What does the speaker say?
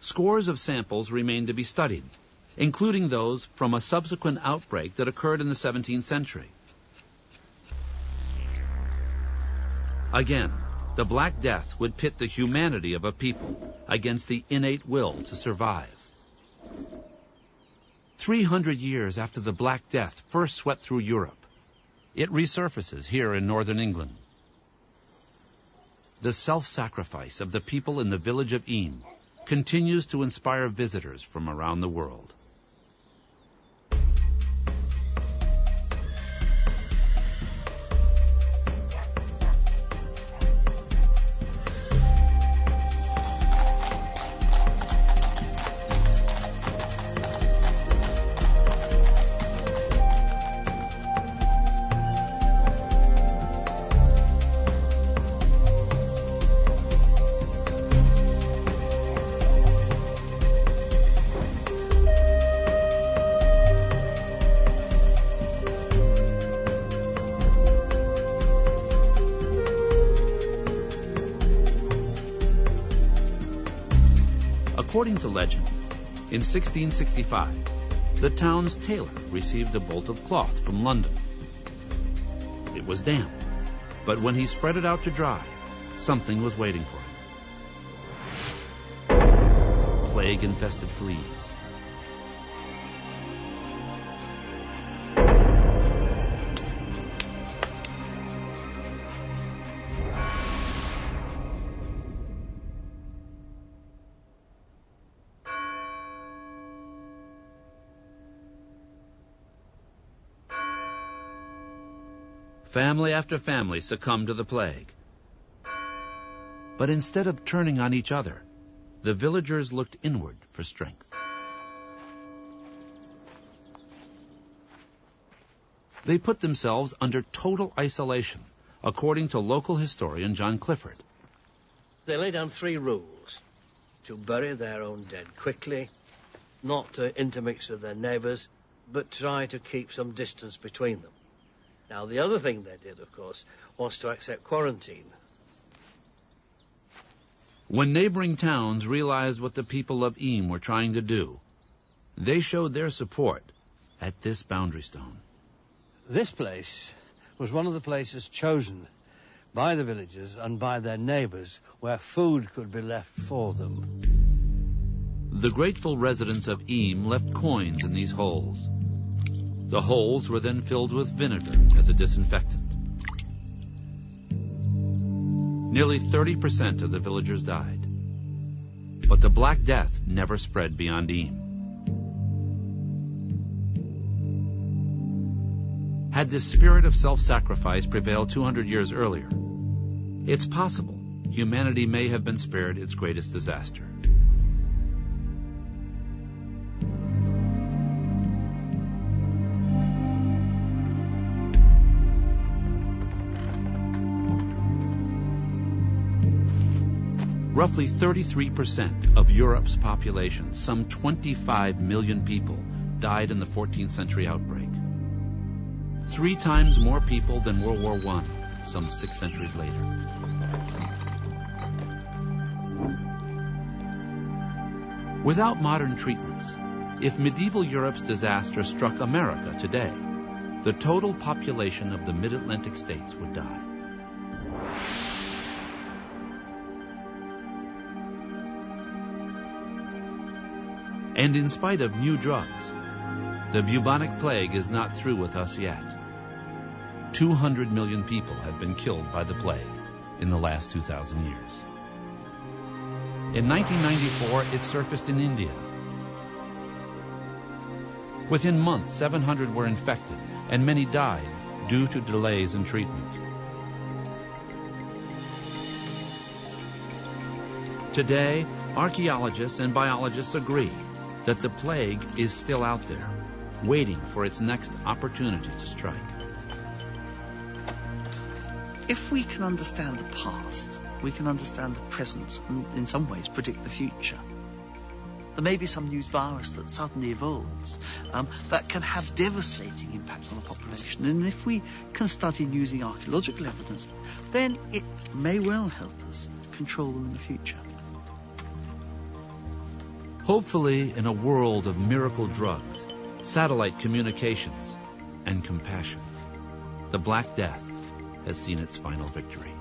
Scores of samples remain to be studied, including those from a subsequent outbreak that occurred in the 17th century. Again, the Black Death would pit the humanity of a people against the innate will to survive. 300 years after the Black Death first swept through Europe, it resurfaces here in northern England. The self-sacrifice of the people in the village of Eyam continues to inspire visitors from around the world. According to legend, in 1665, the town's tailor received a bolt of cloth from London. It was damp, but when he spread it out to dry, something was waiting for him. Plague-infested fleas. Family after family succumbed to the plague. But instead of turning on each other, the villagers looked inward for strength. They put themselves under total isolation, according to local historian John Clifford. They laid down 3 rules: to bury their own dead quickly, not to intermix with their neighbours, but try to keep some distance between them. Now, the other thing they did, of course, was to accept quarantine. When neighboring towns realized what the people of Eyam were trying to do, they showed their support at this boundary stone. This place was one of the places chosen by the villagers and by their neighbours where food could be left for them. The grateful residents of Eyam left coins in these holes. The holes were then filled with vinegar as a disinfectant. Nearly 30% of the villagers died. But the Black Death never spread beyond Eyam. Had this spirit of self-sacrifice prevailed 200 years earlier, it's possible humanity may have been spared its greatest disaster. Roughly 33% of Europe's population, some 25 million people, died in the 14th century outbreak. 3 times more people than World War I, some 6 centuries later. Without modern treatments, if medieval Europe's disaster struck America today, the total population of the mid-Atlantic states would die. And in spite of new drugs, the bubonic plague is not through with us yet. 200 million people have been killed by the plague in the last 2,000 years. In 1994, it surfaced in India. Within months, 700 were infected, and many died due to delays in treatment. Today, archaeologists and biologists agree that the plague is still out there, waiting for its next opportunity to strike. If we can understand the past, we can understand the present and in some ways predict the future. There may be some new virus that suddenly evolves that can have devastating impacts on the population. And if we can study using archaeological evidence, then it may well help us control them in the future. Hopefully, in a world of miracle drugs, satellite communications, and compassion, the Black Death has seen its final victory.